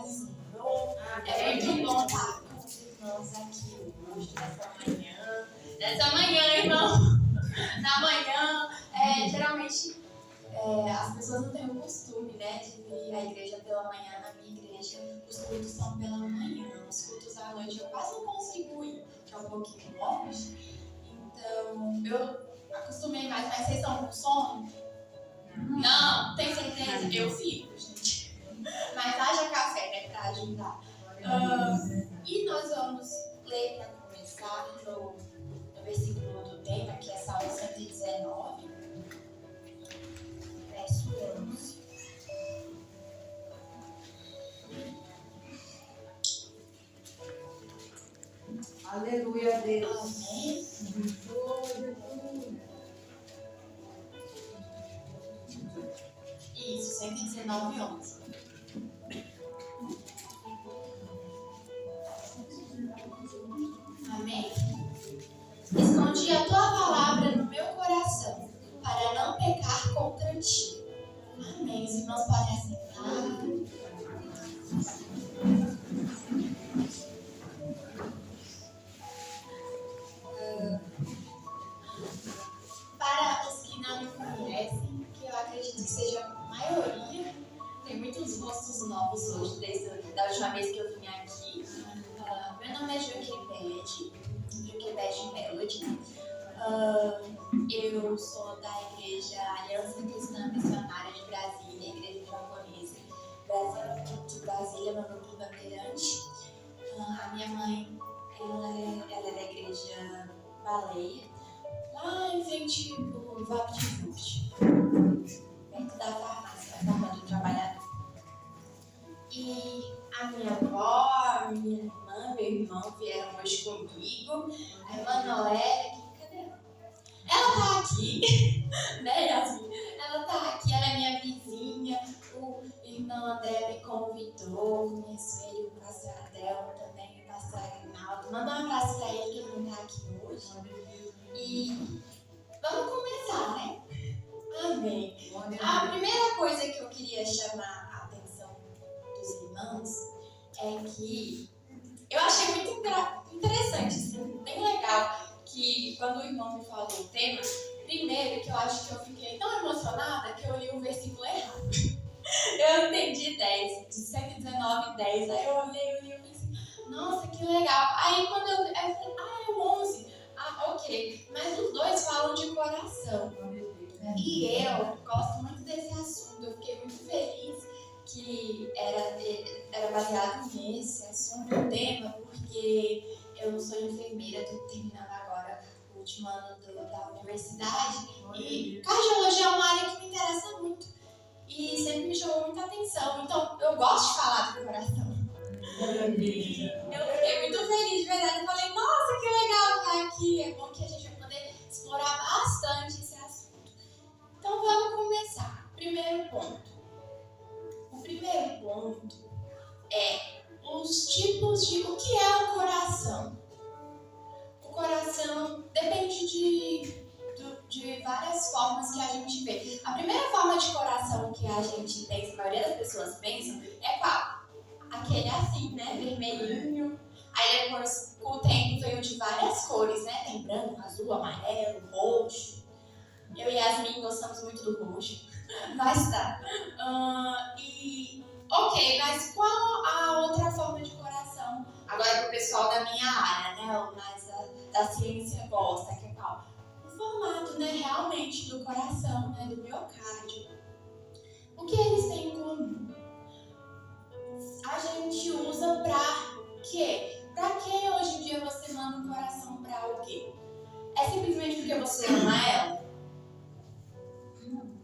Brasil. É muito bom estar com os irmãos aqui hoje, nessa manhã, irmão. Na manhã, geralmente as pessoas não têm o costume, né, de vir à igreja pela manhã. Na minha igreja, os cultos são pela manhã. Os cultos à noite eu quase não consigo ir, que é um pouquinho longe. Então, eu acostumei mais, mas vocês estão com sono? Não, tem certeza? Eu fico, gente. Mas haja café, né, pra ajudar. E nós vamos ler para começar no versículo do tema, que é Salmo 119, verso 11. Aleluia, Deus. Amém. Isso, 119, 11. Amém? Escondi a tua palavra no meu coração, para não pecar contra ti. Amém. Os irmãos podem assentar. Para os que não me conhecem, que eu acredito que seja a maioria, tem muitos rostos novos hoje, desde a última vez que eu vim aqui. Meu nome é Joquebede Melody. Eu sou da Igreja Aliança Cristã Missionária de Brasília, Igreja Japonesa de Brasília, no Núcleo Bandeirante. A minha mãe, ela é da Igreja Baleia, lá em frente do VaptVupt, perto da farmácia onde eu trabalhava. E a minha avó, a minha irmã, meu irmão vieram hoje comigo. A irmã Noé, cadê ela? Ela tá aqui, né, Yasmin? Ela tá aqui, ela é minha vizinha. O irmão André me convidou, conheço ele, o pastor Adel também, o pastor Aguinaldo. Manda um abraço pra ele, que ele não tá aqui hoje. E vamos começar, né? Amém. A primeira coisa que eu queria chamar a atenção dos irmãos é que eu achei muito interessante, assim, bem legal, que quando o irmão me falou o tema, primeiro que eu acho que eu fiquei tão emocionada que eu li o versículo errado. Eu entendi 10, de 119, 10, aí eu olhei e pensei, nossa, que legal. Aí quando eu falei, é o 11, ok, mas os dois falam de coração. E eu gosto muito desse assunto, eu fiquei muito feliz que era baseado nesse assunto, o tema, porque eu sou enfermeira, estou terminando agora o último ano da universidade, e cardiologia é uma área que me interessa muito e sempre me chamou muita atenção, então eu gosto de falar do coração. E eu fiquei muito feliz, de verdade, eu falei, nossa, que legal estar aqui, é bom que a gente vai poder explorar bastante esse assunto. Então vamos começar. Primeiro ponto. O primeiro ponto é os tipos de o que é o coração. O coração depende de várias formas que a gente vê. A primeira forma de coração que a gente tem, a maioria das pessoas pensam, é qual? Aquele assim, né? Vermelhinho. Aí depois, com o tempo, veio de várias cores, né? Tem branco, azul, amarelo, roxo. Eu e Yasmin gostamos muito do roxo. Mas tá. Ok, mas qual a outra forma de coração? Agora pro pessoal da minha área, né? Ou mais da ciência gosta, que é qual? O formato, né? Realmente do coração, né? Do miocárdio. O que eles têm em comum? A gente usa pra quê? Pra que hoje em dia você manda um coração pra alguém? É simplesmente porque você ama ela?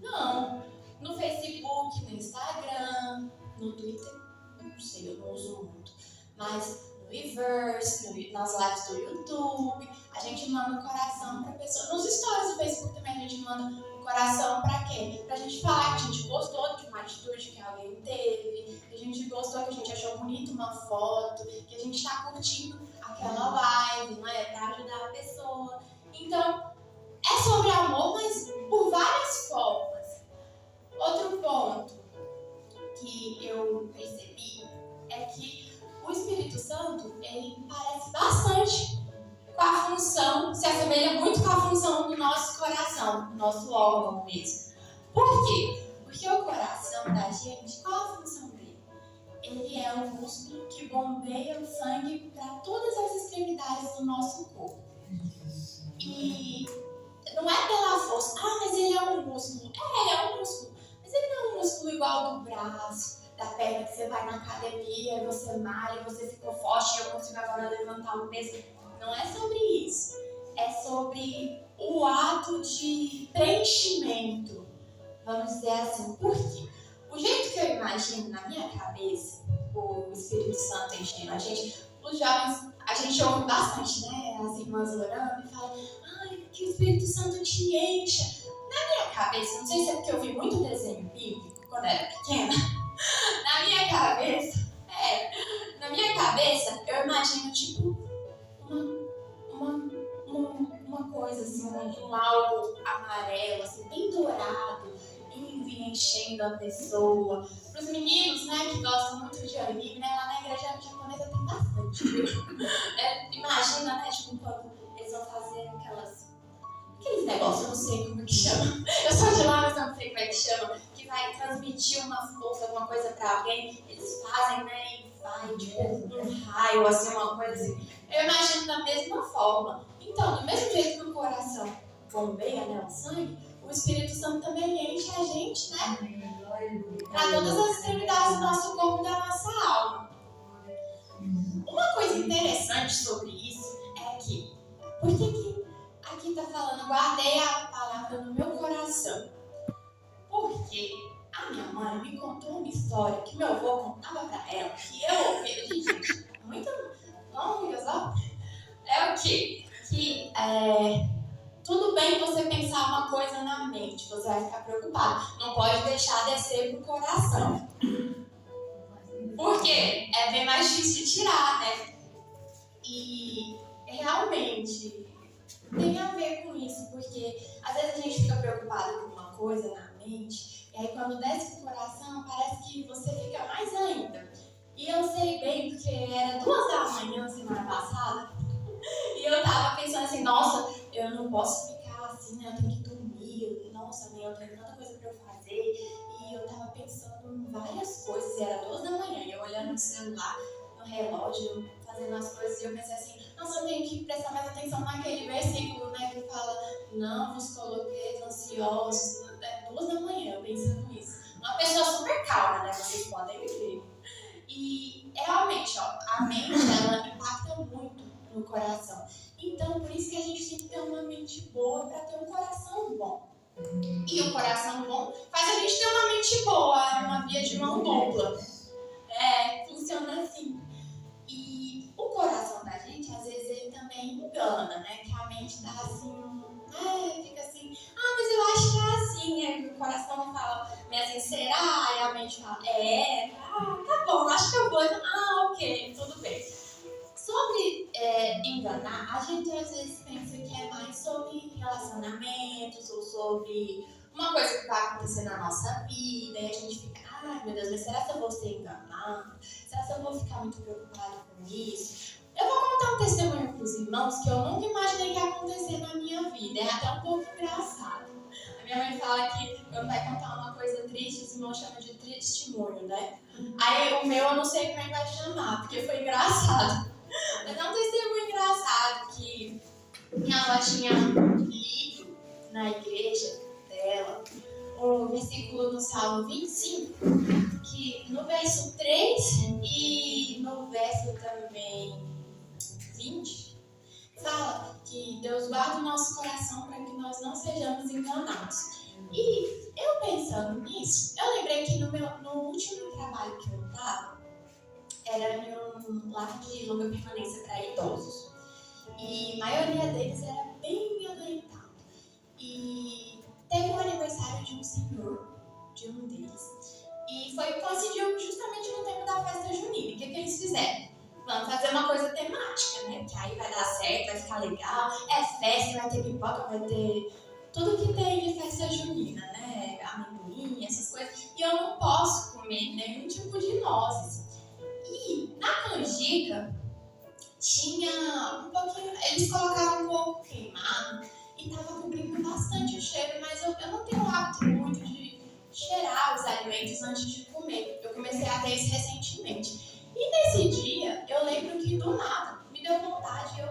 Não. No Facebook, no Instagram, no Twitter, não sei, eu não uso muito. Mas no Reverse, nas lives do YouTube, a gente manda um coração pra pessoa. Nos stories do Facebook também a gente manda um coração pra quê? Pra gente falar que a gente gostou de uma atitude que alguém teve, que a gente gostou, que a gente achou bonito uma foto, que a gente tá curtindo aquela live, não é? Pra ajudar a pessoa. Então, é sobre amor, mas por várias formas. Outro ponto que eu percebi é função se assemelha muito com a função do nosso coração, do nosso órgão mesmo. Por quê? Porque o coração da gente, qual a função dele? Ele é um músculo que bombeia o sangue para todas as extremidades do nosso corpo. E não é pela força, mas ele é um músculo. Ele é um músculo. Mas ele não é um músculo igual do braço, da perna, que você vai na academia e você malha, você ficou forte e eu consigo agora levantar um peso. Não é sobre isso. É sobre o ato de preenchimento. Vamos dizer assim. Por quê? O jeito que eu imagino na minha cabeça, o Espírito Santo enchendo a gente, os jovens, a gente ouve bastante, né? As irmãs orando e falam, que o Espírito Santo te encha. Na minha cabeça, não sei se é porque eu vi muito desenho bíblico quando era pequena, na minha cabeça, eu imagino tipo uma coisa assim, um algo amarelo, assim, bem dourado, indo e enchendo a pessoa. Para os meninos, né, que gostam muito de anime, né, lá na igreja japonesa tem bastante. Imagina, né, tipo, quando eles vão fazer aqueles negócios, eu não sei como que chama. Eu sou de lá, mas eu não sei como é que chama. Que vai transmitir uma força, alguma coisa pra alguém. Eles fazem, né? E vai, tipo, um raio, assim, uma coisa assim. Eu imagino da mesma forma. Então, do mesmo jeito que o coração bombeia, né, o sangue, o Espírito Santo também enche a gente, né? Pra todas as extremidades do nosso corpo e da nossa alma. Uma coisa interessante sobre isso é que, por que aqui está falando, guardei a palavra no meu coração? Porque a minha mãe me contou uma história que meu avô contava para ela, que eu ouvi, gente, muito longas, ó. É o quê? Que tudo bem você pensar uma coisa na mente, você vai ficar preocupado. Não pode deixar descer pro coração. Por quê? É bem mais difícil de tirar, né? E realmente tem a ver com isso, porque às vezes a gente fica preocupado com uma coisa na mente, e aí quando desce pro coração, parece que você fica mais ainda. E eu sei bem, porque era 2h semana passada, e eu tava pensando assim, nossa, eu não posso ficar assim, né? Eu tenho que dormir, nossa, mãe, eu tenho tanta coisa pra eu fazer. E eu tava pensando em várias coisas, e era 2h, e eu olhando no celular, no relógio, fazendo as coisas, e eu pensei assim, nossa, eu tenho que prestar mais atenção naquele versículo, né, que fala, não vos coloqueis ansiosos, 2h, eu pensando nisso. Uma pessoa super calma, né, vocês podem ver. E realmente, ó, a mente, ela impacta muito no coração. Então, por isso que a gente tem que ter uma mente boa para ter um coração bom. E o coração bom faz a gente ter uma mente boa, uma via de mão dupla. Funciona assim. E o coração da gente, às vezes, ele também engana, né? Que a mente dá assim, fica assim, mas eu acho que é assim. Aí o coração fala, meio assim, será? Aí a mente fala, tá bom, acho que eu vou. Ok, tudo bem. Sobre enganar, a gente às vezes pensa que é mais sobre relacionamentos ou sobre uma coisa que vai acontecer na nossa vida e a gente fica, meu Deus, mas será que eu vou ser enganado? Será que eu vou ficar muito preocupado com isso? Eu vou contar um testemunho para os irmãos que eu nunca imaginei que ia acontecer na minha vida, é até um pouco engraçado. A minha mãe fala que quando vai contar uma coisa triste, os irmãos chamam de testemunho, né? Aí o meu eu não sei como é que vai chamar, porque foi engraçado. Mas é um testemunho engraçado que minha avó tinha lido na igreja dela um versículo no Salmo 25, que no verso 3 e no verso também 20, fala que Deus guarda o nosso coração para que nós não sejamos enganados. E eu pensando nisso, eu lembrei que no último trabalho que eu estava, era em um lar de longa permanência para idosos. E a maioria deles era bem adoentado. E teve um aniversário de um senhor, de um deles. E coincidiu justamente no tempo da festa junina. E o que eles fizeram? Vamos fazer uma coisa temática, né? Que aí vai dar certo, vai ficar legal. É festa, vai ter pipoca, vai ter tudo que tem de festa junina, né? Amendoim, essas coisas. E eu não posso comer nenhum tipo de nozes. E na canjica tinha um pouquinho, eles colocaram um pouco queimado e tava cobrindo bastante o cheiro, mas eu não tenho o hábito muito de cheirar os alimentos antes de comer. Eu comecei a ter isso recentemente. E nesse dia, eu lembro que do nada, me deu vontade, eu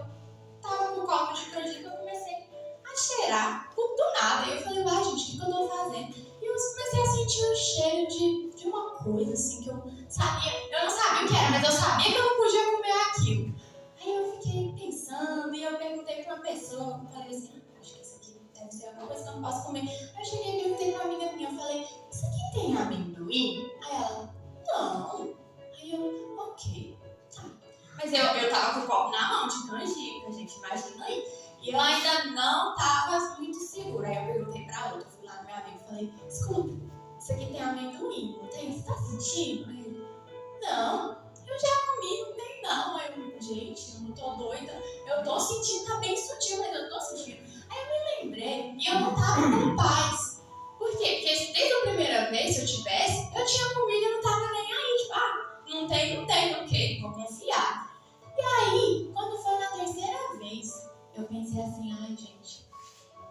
tava com um copo de canjica, eu comecei a cheirar do nada. E eu falei, uai gente, o que eu tô fazendo? E eu comecei a sentir o cheiro de uma coisa assim que eu sabia, eu não sabia o que era, mas eu sabia que eu não podia comer aquilo. Aí eu fiquei pensando e eu perguntei pra uma pessoa, eu falei assim, acho que isso aqui deve ser alguma coisa que eu não posso comer. Aí eu cheguei e perguntei pra uma amiga minha, eu falei, isso aqui tem amendoim? Aí ela, não. Aí eu, ok, tá. Mas eu tava com o copo na mão de canjica, gente, imagina aí. E eu ainda não tava muito segura. Aí eu perguntei pra outra, fui lá no meu amigo e falei, escuta, isso aqui tem amendoim, não tem? Você tá sentindo? Aí ele, não, eu já comi, não tem não. Aí eu, gente, eu não tô doida, eu tô sentindo, tá bem sutil, mas eu tô sentindo. Aí eu me lembrei e eu não tava com paz. Por quê? Porque desde a primeira vez, se eu tivesse, eu tinha comido e eu não tava nem aí, tipo, não tem, ok, vou confiar. E aí, quando foi na terceira vez, eu pensei assim, ai gente,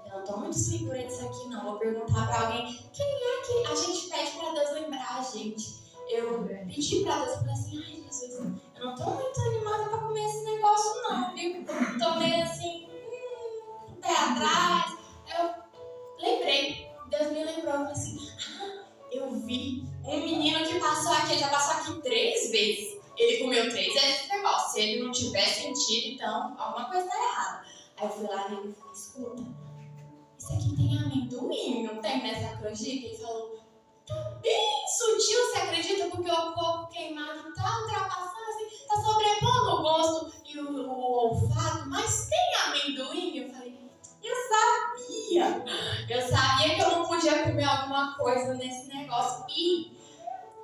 eu não tô muito segura disso aqui não, vou perguntar pra alguém, quem é que a gente pede pra Deus lembrar a gente? Eu pedi pra Deus, eu falei assim, ai Jesus, eu não tô muito animada pra comer esse negócio não, viu? Tô meio assim, pé atrás. Eu lembrei, Deus me lembrou, eu falei assim, eu vi um menino que passou aqui, já passou aqui 3 vezes. Ele comeu 3 vezes esse negócio. Se ele não tiver sentido, então alguma coisa tá errada. Aí eu fui lá nele e falei, escuta, isso aqui tem amendoim, não tem nessa canjica? Ele falou, tá bem sutil, você acredita? Porque o coco queimado tá ultrapassando, assim, tá sobrepondo o gosto e o olfato, mas tem amendoim? Eu falei, eu sabia que eu não podia comer alguma coisa nesse negócio. E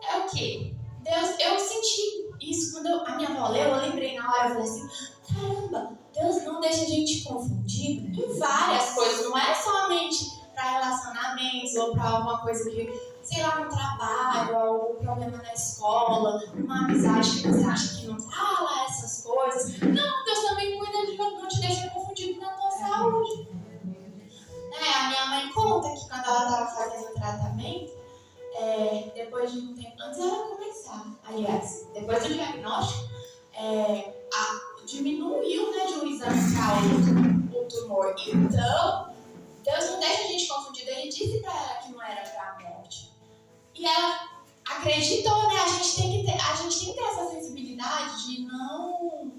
é o quê? Deus, eu senti isso quando a minha avó leu, eu lembrei na hora, eu falei assim, caramba, Deus não deixa a gente confundido em várias coisas, não é somente para relacionamentos ou para alguma coisa que, sei lá, no trabalho, ou um problema na escola, uma amizade que você acha que não tá lá, essas coisas. Não, Deus também cuida de você, não te deixa confundido na tua saúde. A minha mãe conta que quando ela estava fazendo o tratamento, depois de um tempo, antes dela começar, aliás, depois do diagnóstico, diminuiu, né, de um exame para outro o tumor. Então, Deus não deixa a gente confundido. Ele disse para ela que não era para a morte. E ela acreditou, né? A gente tem que ter essa sensibilidade de não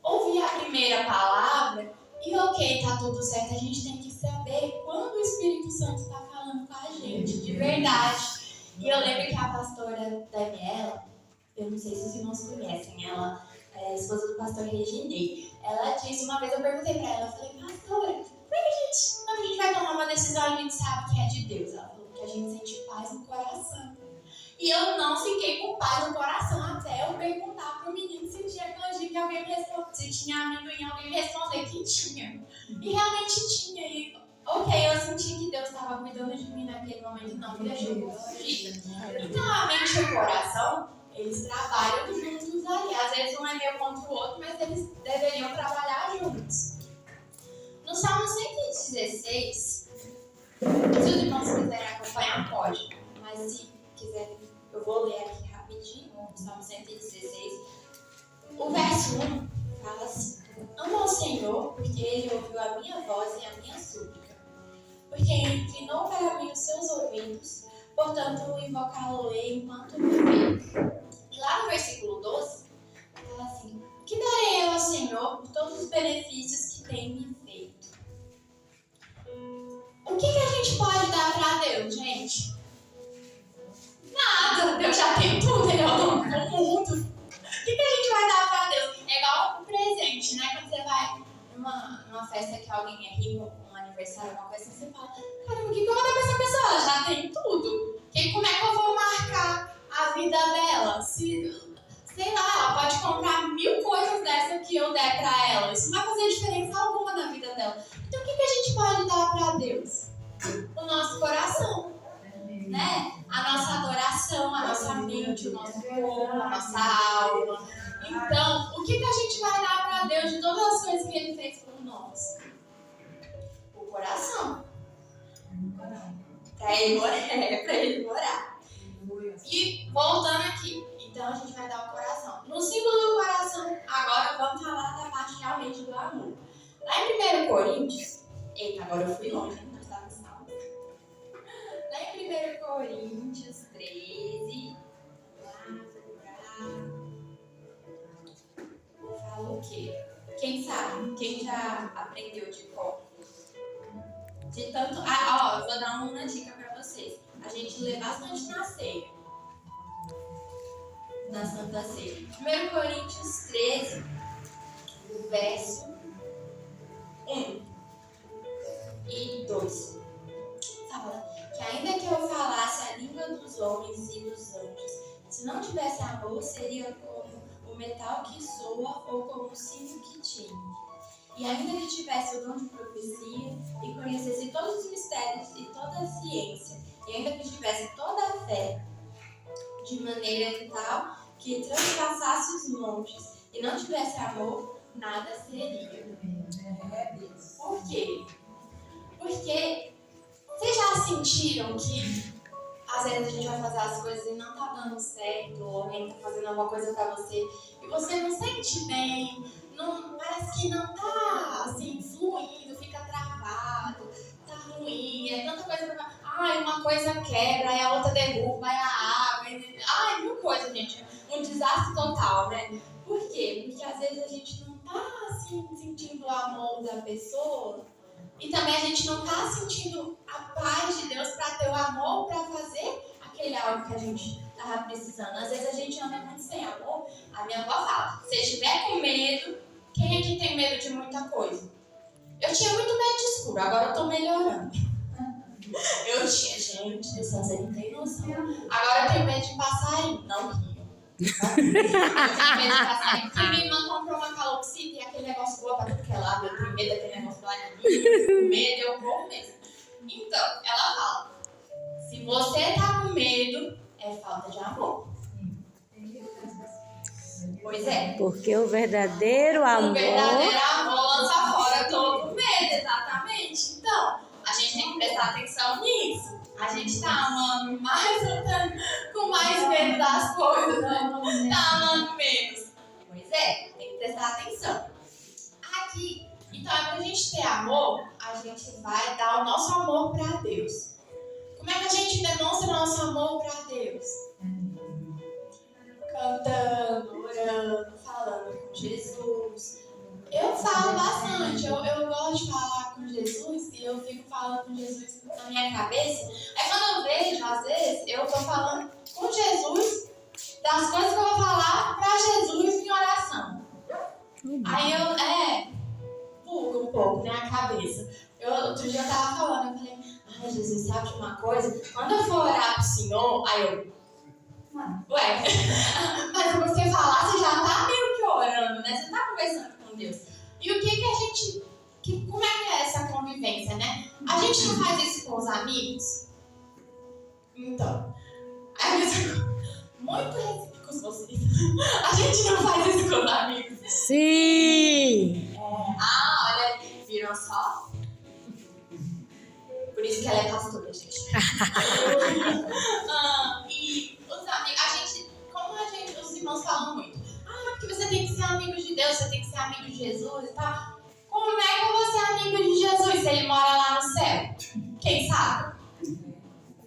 ouvir a primeira palavra e ok, tá tudo certo. A gente tem que saber quando o Espírito Santo está falando com a gente, de verdade. E eu lembro que a pastora Daniela, eu não sei se os irmãos conhecem, ela é esposa do pastor Reginei. Ela disse, uma vez eu perguntei pra ela, eu falei, pastora, por que quando a gente vai tomar uma decisão, a gente sabe que é de Deus? Ela falou que a gente sente paz no coração. E eu não fiquei com paz no coração até eu perguntar pro menino se tinha canjica, alguém me respondeu, se tinha amendoim, alguém me respondeu que tinha. E realmente tinha. E ok, eu senti que Deus estava cuidando de mim naquele momento e não me deixou confundida. Então a mente e o coração, eles trabalham juntos ali. Às vezes um é meio contra o outro, mas eles deveriam trabalhar juntos. No Salmo 116, se os irmãos quiserem acompanhar, pode. Mas se quiserem, eu vou ler aqui rapidinho, no Salmo 116. O verso 1 fala assim: amo ao Senhor, porque Ele ouviu a minha voz e a minha súplica. Porque Ele inclinou para mim os seus ouvidos, portanto invocá-lo-ei enquanto viver. E lá no versículo 12, fala assim: o que darei eu ao Senhor por todos os benefícios que tem me feito? O que a gente pode dar para Deus, gente? Nada, Deus já tem tudo, Ele é o dono do mundo. O que a gente vai dar para Deus? É igual um presente, né? Quando você vai numa festa que alguém é rico, um aniversário, uma coisa assim, você fala, caramba, o que eu vou dar para essa pessoa? Ela já tem tudo. Como é que eu vou marcar a vida dela? Sei lá, ela pode comprar 1000 coisas dessas que eu der para ela. Isso não vai fazer diferença alguma na vida dela. Então o que a gente pode dar para Deus? O nosso coração, né? A nossa adoração, a nossa mente, o nosso corpo, a nossa alma. Então, o que a gente vai dar para depois de todas as coisas que ele fez por nós? O coração. Pra ele morar. E voltando aqui, então a gente vai dar o coração. No símbolo do coração, agora vamos falar da parte realmente do amor. Lá em 1 Coríntios, eita, agora eu fui longe, não estava salvo. Lá em 1 Coríntios 13, fala o quê? Quem sabe? Quem já aprendeu de cor? De tanto. Eu vou dar uma dica pra vocês. A gente lê bastante na ceia. Na Santa Ceia. 1 Coríntios 13, o verso 1 e 2. Fala que ainda que eu falasse a língua dos homens e dos anjos, se não tivesse amor, seria como o metal que soa ou como o sino que tinge. E ainda que tivesse o dom de profecia e conhecesse todos os mistérios e toda a ciência, e ainda que tivesse toda a fé, de maneira tal que transpassasse os montes e não tivesse amor, nada seria. Por quê? Porque vocês já sentiram que às vezes a gente vai fazer as coisas e não tá dando certo, ou alguém tá fazendo alguma coisa pra você e você não sente bem, não, parece que não tá assim, fluindo, fica travado, tá ruim, é tanta coisa pra... uma coisa quebra, aí a outra derruba, aí a água, mil coisas, gente. Um desastre total, né? Por quê? Porque às vezes a gente não tá assim, sentindo o amor da pessoa e também a gente não tá sentindo a paz de Deus pra ter o amor pra fazer aquele algo que a gente tava precisando. Às vezes a gente anda muito sem amor. A minha avó fala, se estiver com medo, quem aqui tem medo de muita coisa? Eu tinha muito medo de escuro, agora eu tô melhorando. Eu tinha, gente, você não tem noção. Agora eu tenho medo de passarinho, não rio. Eu tenho medo de passarinho. Porque minha irmã comprou uma calopsita e aquele negócio voa pra tudo que é lado. Eu tenho medo daquele negócio lá em mim. Medo, eu vou mesmo. Então, ela fala, se você tá com medo, é falta de amor. Pois é. Porque o verdadeiro amor... O verdadeiro amor lança fora todo medo, exatamente. Então, a gente tem que prestar atenção nisso. A gente tá amando mais ou com mais medo das coisas, né? Tá amando menos. Pois é, tem que prestar atenção. Aqui, então, pra gente ter amor, a gente vai dar o nosso amor pra Deus. Como é que a gente demonstra o nosso amor pra Deus? Cantando, orando, falando com Jesus. Eu falo bastante, eu gosto de falar com Jesus e eu fico falando com Jesus na minha cabeça. Aí quando eu vejo, às vezes, eu tô falando com Jesus das coisas que eu vou falar pra Jesus em oração. Aí buga um pouco, né, a cabeça. Outro dia eu tava falando, eu falei, ai Jesus, sabe de uma coisa? Quando eu for orar pro Senhor, aí eu... Ué, mas você falar, você já tá meio que orando, né? Você tá conversando com Deus. E o que a gente... como é que é essa convivência, né? A gente não faz isso com os amigos? Então, a mesma coisa. Muito recíprocos vocês. A gente não faz isso com os amigos. Sim! Olha, viram só? Por isso que ela é pastora, gente. E os amigos, os irmãos falam muito. Porque você tem que ser amigo de Deus, você tem que ser amigo de Jesus e tal. Como é que eu vou ser amigo de Jesus se ele mora lá no céu? Quem sabe?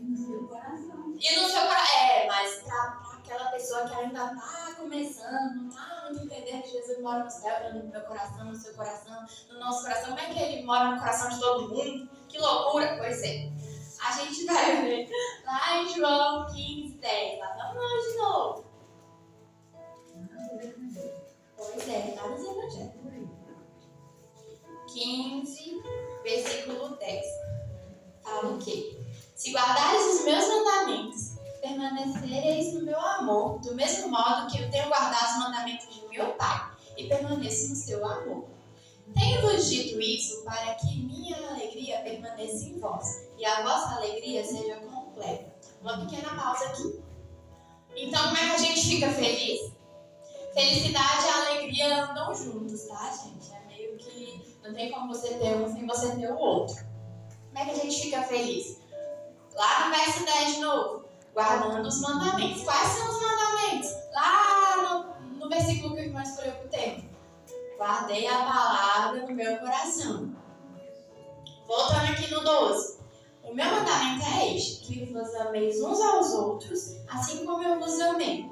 No seu coração. E no seu coração. Mas pra aquela pessoa que ainda tá começando, tá muito entendendo que Jesus mora no céu, no meu coração, no seu coração, no nosso coração. Como é que ele mora no coração de todo mundo? Que loucura! Pois é. A gente vai ver lá em João 15:10. Lá vamos lá de novo. Pois é, lá nos evangelhos. 15, versículo 10. Fala o quê? Se guardares os meus mandamentos, permanecereis no meu amor, do mesmo modo que eu tenho guardado os mandamentos de meu Pai, e permaneço no seu amor. Tenho-vos dito isso para que minha alegria permaneça em vós, e a vossa alegria seja completa. Uma pequena pausa aqui. Então, como é que a gente fica feliz? Felicidade e alegria andam juntos, tá, gente? É meio que não tem como você ter um sem você ter o outro. Como é que a gente fica feliz? Lá no verso 10 de novo, guardando os mandamentos. Quais são os mandamentos? Lá no versículo que o irmão escolheu para o tema. Guardei a palavra no meu coração. Voltando aqui no 12. O meu mandamento é este, que vos ameis uns aos outros, assim como eu vos amei.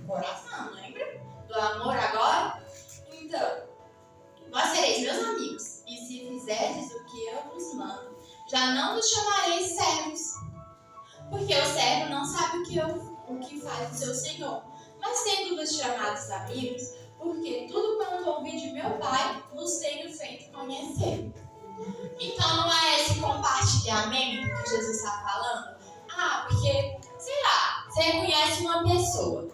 Coração, lembra? Do amor agora? Então, vós sereis meus amigos, e se fizerdes o que eu vos mando, já não vos chamareis servos, porque o servo não sabe o que faz o seu senhor, mas tendo-vos chamados amigos, porque tudo quanto ouvi de meu Pai, vos tenho feito conhecer. Então não é esse compartilhamento que Jesus está falando? Porque, sei lá, você conhece uma pessoa.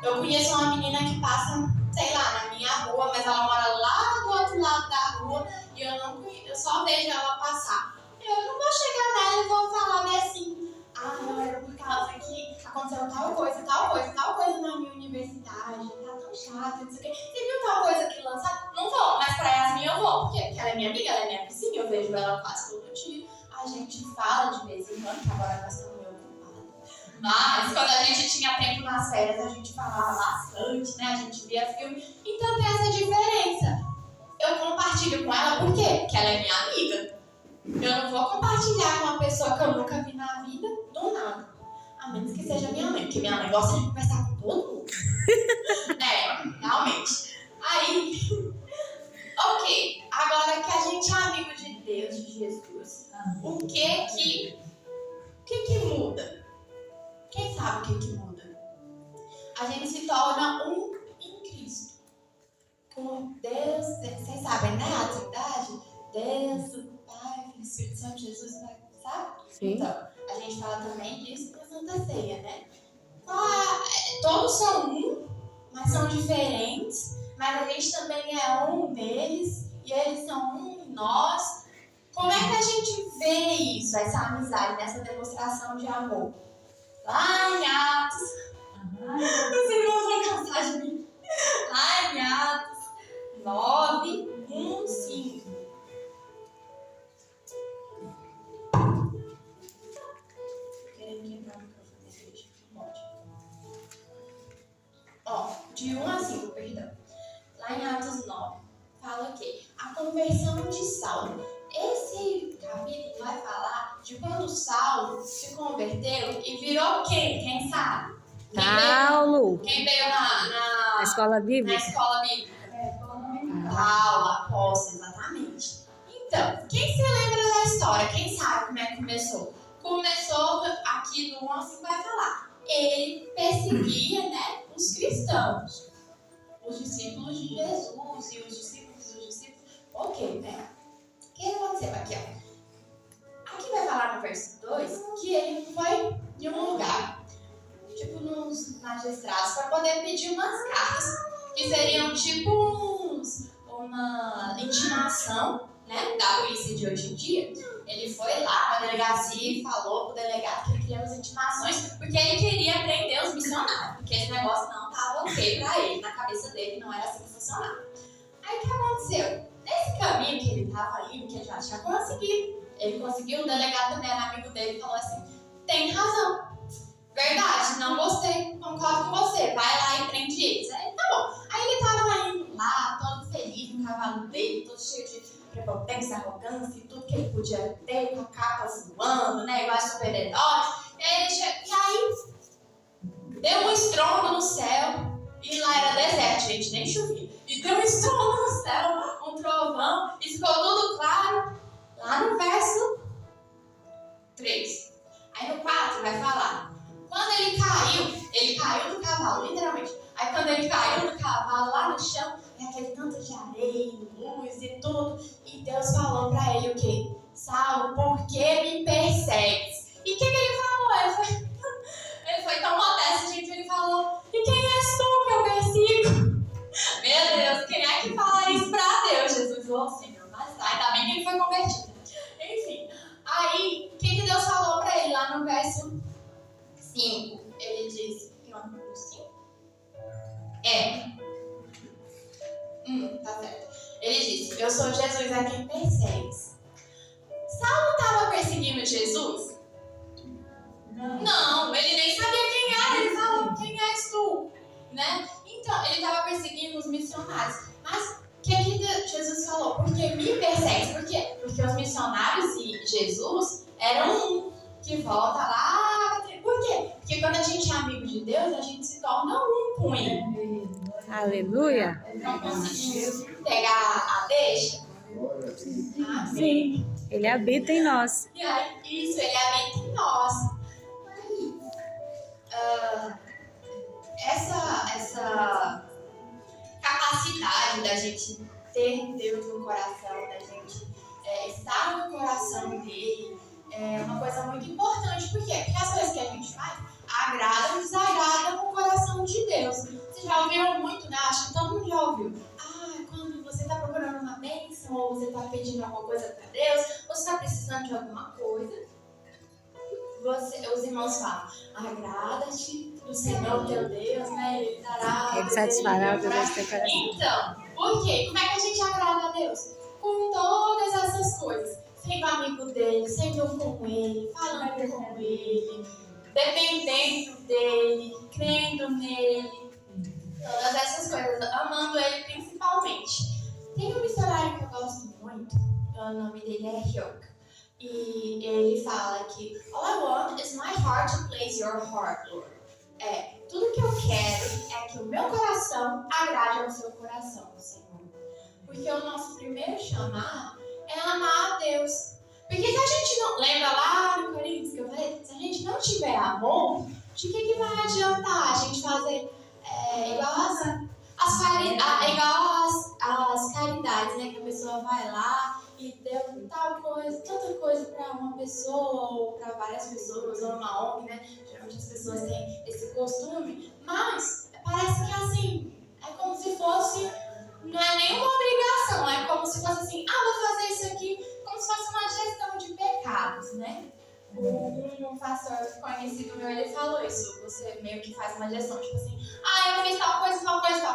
Eu conheço uma menina que passa, sei lá, na minha rua, mas ela mora lá do outro lado da rua e eu só vejo ela passar. Eu não vou chegar nela e vou falar bem assim, não, era por causa que aconteceu tal coisa na minha universidade, tá tão chato, não sei o quê. Você viu tal coisa que lançaram? Não vou, mas pra Yasmin eu vou, porque ela é minha amiga, ela é minha vizinha, eu vejo ela quase todo dia. A gente fala de vez em quando, que agora nós estamos meio ocupados. Mas quando a gente tinha tempo nas férias, a gente falava bastante, né? A gente via filme. Então tem essa diferença. Eu compartilho com ela por quê? Porque ela é minha amiga. Eu não vou compartilhar com uma pessoa que eu nunca vi na vida, do nada. A menos que seja minha mãe, porque minha mãe gosta de conversar com todo mundo. Realmente. Aí, ok. Agora que a gente é amigo de Deus, de Jesus, o que muda? Quem sabe o que muda? A gente se torna um em Cristo. Com Deus, vocês sabem, né? A Trindade? Deus, o Pai, o Espírito Santo, Jesus, sabe? Sim. Então, a gente fala também disso na Santa Ceia, né? Todos são um, mas são diferentes. Mas a gente também é um deles e eles são um em nós. Como é que a gente vê isso, essa amizade, essa demonstração de amor? Lá em Atos. Os irmãos vão cansar de mim. Lá em Atos 9, 1, 5. Querendo quebrar o microfone da igreja. Pode. De 1 a 5, perdão. Lá em Atos 9, fala o quê? A conversão de Saulo. Esse capítulo vai falar de quando Saulo se converteu e virou quem? Quem sabe? Paulo. Quem veio na Escola bíblica? Na escola bíblica. Paulo, apóstolo, exatamente. Então, quem se lembra da história? Quem sabe como é que começou? Começou aqui no 11 vai falar. Ele perseguia, né, os cristãos. Os discípulos de Jesus e os discípulos dos discípulos. Ok, né? O que aconteceu aqui, ó? Aqui vai falar no verso 2 que ele foi em um lugar, tipo nos magistrados, para poder pedir umas cartas, que seriam tipo uma intimação, né, da polícia de hoje em dia. Ele foi lá na delegacia e falou pro delegado que ele queria umas intimações, porque ele queria prender os missionários, porque esse negócio não estava ok pra ele, na cabeça dele não era assim que funcionava. Aí o que aconteceu? Nesse caminho que ele estava indo, que ele já tinha conseguido, ele conseguiu, o delegado também era amigo dele e falou assim, tem razão, verdade, não gostei, concordo com você, vai lá e prende eles. Aí tá bom. Aí ele tava indo lá, todo feliz no cavalo dele, todo cheio de prepotência, arrogância e tudo que ele podia ter, com a capa voando, né, igual a super-heróis. E aí deu um estrondo no céu, e lá era deserto, gente, nem chovia. E deu um estrondo no céu, um trovão, e ficou tudo claro. Lá no verso 3. Aí no 4 vai falar. Quando ele caiu do cavalo, literalmente. Aí quando ele caiu do cavalo lá no chão, é aquele tanto de areia, luz e tudo. E Deus falou pra ele o quê? Saulo, por que me persegues? E o que ele falou? Ele foi tão modesto, gente, ele falou, e quem és tu que eu persigo? Meu Deus, quem é que fala isso pra Deus? Jesus falou, Senhor, mas ainda bem que ele foi convertido. Enfim, aí, o que Deus falou pra ele lá no verso 5? Ele disse, tem uma no 5? profeta. Ele disse, eu sou Jesus a quem persegues. Saulo estava perseguindo Jesus? Não, ele nem sabia quem era. Ele falou, quem és tu? Né? Então, ele estava perseguindo os missionários. Mas o que Jesus falou? Porque me persegue. Por quê? Porque os missionários e Jesus eram um que volta lá. Por quê? Porque quando a gente é amigo de Deus, a gente se torna um com ele. Aleluia. Não conseguimos pegar a deixa? Sim, ele habita em nós. E aí, isso, ele habita em nós. Aí, essa capacidade da gente ter Deus no coração, da gente estar no coração dele, é uma coisa muito importante. Por quê? Porque as coisas que a gente faz agradam ou desagradam no coração de Deus. Você já ouviu muito, né? Acho que todo mundo já ouviu. Quando você está procurando uma bênção, ou você está pedindo alguma coisa para Deus, ou você está precisando de alguma coisa, os irmãos falam, agrada-te do Senhor teu Deus, né? Ele dará. Ele satisfará o desejo do teu coração. Então, por quê? Como é que a gente agrada a Deus? Com todas essas coisas. Sendo amigo dele, sendo com ele, falando com ele, dependendo dele, crendo nele. Todas essas coisas, amando ele principalmente. Tem um missionário que eu gosto muito, o nome dele é Hyouk. E ele fala que all I want is my heart to please your heart, Lord. Tudo que eu quero é que o meu coração agrade ao seu coração, Senhor. Porque o nosso primeiro chamado é amar a Deus. Porque se a gente não... Lembra lá no Coríntios que eu falei? Se a gente não tiver amor, de que vai adiantar a gente fazer igual as caridades, né? Que a pessoa vai lá e deu tal coisa, tanta coisa para uma pessoa ou para várias pessoas, ou uma ONG, né? Geralmente as pessoas têm esse costume, mas parece que assim, é como se fosse, não é nenhuma obrigação, é como se fosse assim, vou fazer isso aqui, como se fosse uma gestão de pecados, né? Um pastor conhecido meu, ele falou isso, você meio que faz uma gestão, tipo assim, eu fiz tal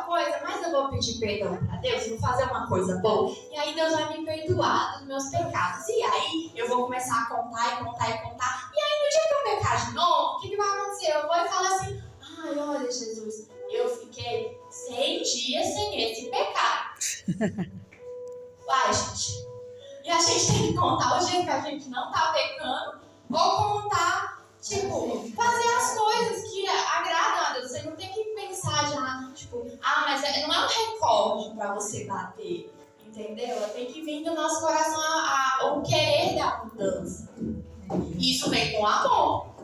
coisa, mas eu vou pedir perdão pra Deus, vou fazer uma coisa boa, e aí Deus vai me perdoar dos meus pecados, e aí eu vou começar a contar, e aí no dia que eu pecar de novo, o que vai acontecer? Eu vou e falo assim, olha Jesus, eu fiquei 100 dias sem esse pecado. Gente, e a gente tem que contar o dia que a gente não tá pecando, ou contar, fazer as coisas que agradam a Deus. Você não tem que pensar já, mas não é um recorde pra você bater, entendeu? Tem que vir do nosso coração o querer da mudança. Isso vem com amor,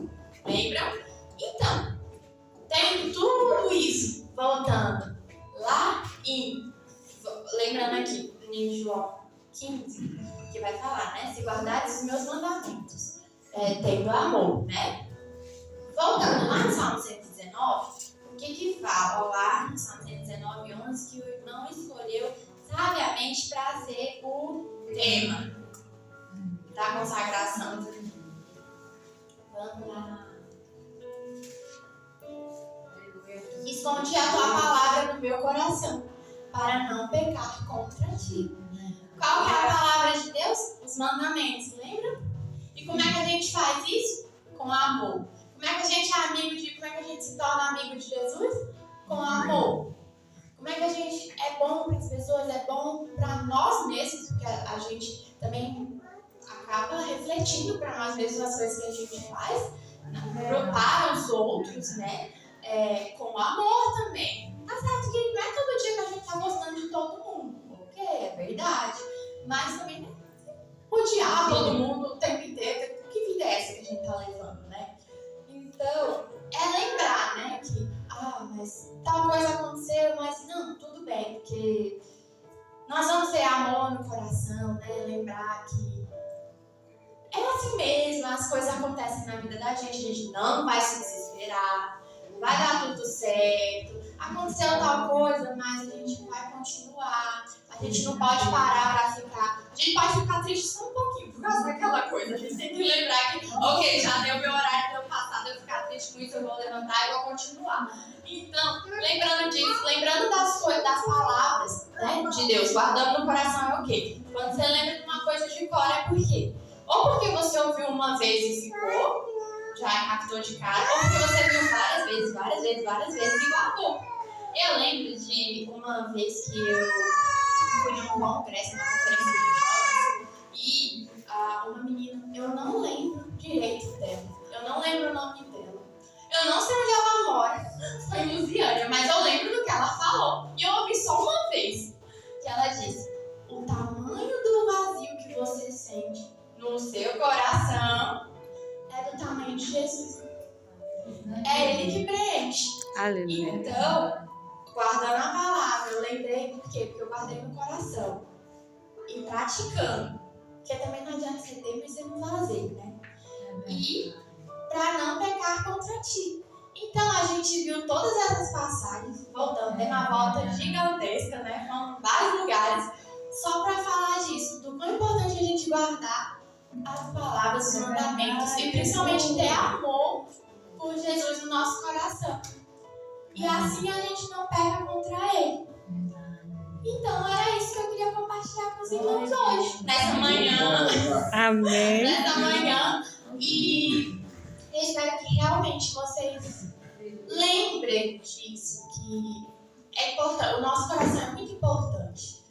lembram? Então, tendo tudo isso, voltando lá lembrando aqui, em João 15, que vai falar, né? Se guardares os meus mandamentos, tendo amor, né? Voltando lá no Salmo 119, o que fala lá no Salmo 119, 11, que o irmão escolheu sabiamente trazer o tema da consagração. Vamos lá. Escondi a tua palavra no meu coração, para não pecar contra ti. Qual que é a palavra de Deus? Os mandamentos, lembra? E como é que a gente faz isso? Com amor. Como é que a gente como é que a gente se torna amigo de Jesus? Com amor. Como é que a gente é bom para as pessoas? É bom para nós mesmos, porque a gente também acaba refletindo para nós mesmos as coisas que a gente faz, para os outros, né? Com amor também. Tá certo que não é todo dia que a gente tá gostando de todo mundo, porque é verdade, mas também não odiar todo mundo o tempo inteiro. Que vida é essa que a gente tá levando, né? Então, lembrar, né, que mas tal coisa aconteceu, mas não, tudo bem, porque nós vamos ter amor no coração, né? Lembrar que é assim mesmo, as coisas acontecem na vida da gente, a gente não vai se desesperar, vai dar tudo certo. Aconteceu tal coisa, mas a gente vai continuar. A gente não pode parar pra ficar. A gente pode ficar triste só um pouquinho por causa daquela coisa. A gente tem que lembrar que, ok, já deu meu horário, deu passado, eu ficar triste com isso, eu vou levantar e vou continuar. Então, lembrando disso, lembrando das coisas, das palavras, né, de Deus. Guardando no coração é o quê? Quando você lembra de uma coisa de cor é por quê? Ou porque você ouviu uma vez e ficou, já captou de cara, ou porque você viu várias vezes e guardou. Eu lembro de uma vez que eu fui num congresso, uma conferência de jovens, e uma menina, eu não lembro direito dela, eu não lembro o nome dela, eu não sei onde ela mora, foi em Lusiânia, mas eu lembro do que ela falou, e eu ouvi só uma vez, que ela disse: o tamanho do vazio que você sente no seu coração é do tamanho de Jesus. É Ele que preenche. Aleluia. Então, guardando a palavra, eu lembrei por quê? Porque eu guardei no coração. E praticando. Porque também não adianta você ter, mas você não fazer, né? E para não pecar contra ti. Então, a gente viu todas essas passagens, voltando, deu uma volta gigantesca, né? Em vários lugares, só para falar disso, do quão importante a gente guardar as palavras, os mandamentos, e principalmente ter amor por Jesus no nosso coração. E assim a gente não peca contra Ele. Então, era isso que eu queria compartilhar com os irmãos hoje, nessa manhã. Amém. Nessa manhã. E eu espero que realmente vocês lembrem disso, que é importante. O nosso coração é muito importante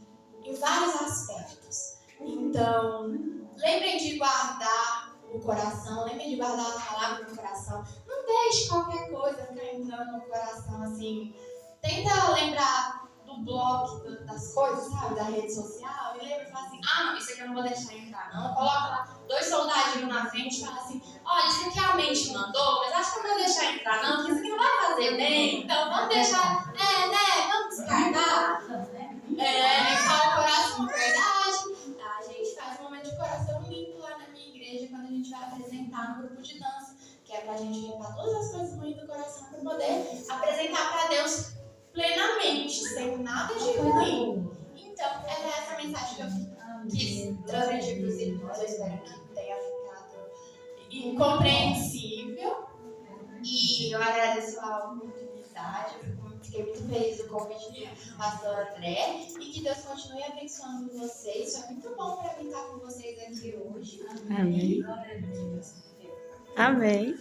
em vários aspectos. Então, lembrem de guardar o coração, lembrem de guardar a palavra no coração. Não deixe qualquer coisa ficar entrando no coração assim. Tenta lembrar do bloco das coisas, sabe? Da rede social. E lembra e fala assim: não, isso aqui eu não vou deixar entrar, não. Coloca lá 2 soldadinhos na frente e fala assim: olha, isso aqui a mente mandou, mas acho que eu não vou deixar entrar, não, porque isso aqui não vai fazer bem. Então vamos deixar, vamos descartar. Fala o coração, verdade. A gente faz um momento de coração limpo lá na minha igreja quando a gente vai apresentar no grupo de dança, que é pra gente limpar todas as coisas ruins do coração para poder apresentar para Deus plenamente, sem nada de ruim. Então, era essa mensagem que eu quis transmitir para os irmãos. Eu espero que tenha ficado compreensível. E eu agradeço a oportunidade. Fiquei muito feliz do convite do pastor André. E que Deus continue abençoando vocês. Foi muito bom para mim estar com vocês aqui hoje. Amém. Amém.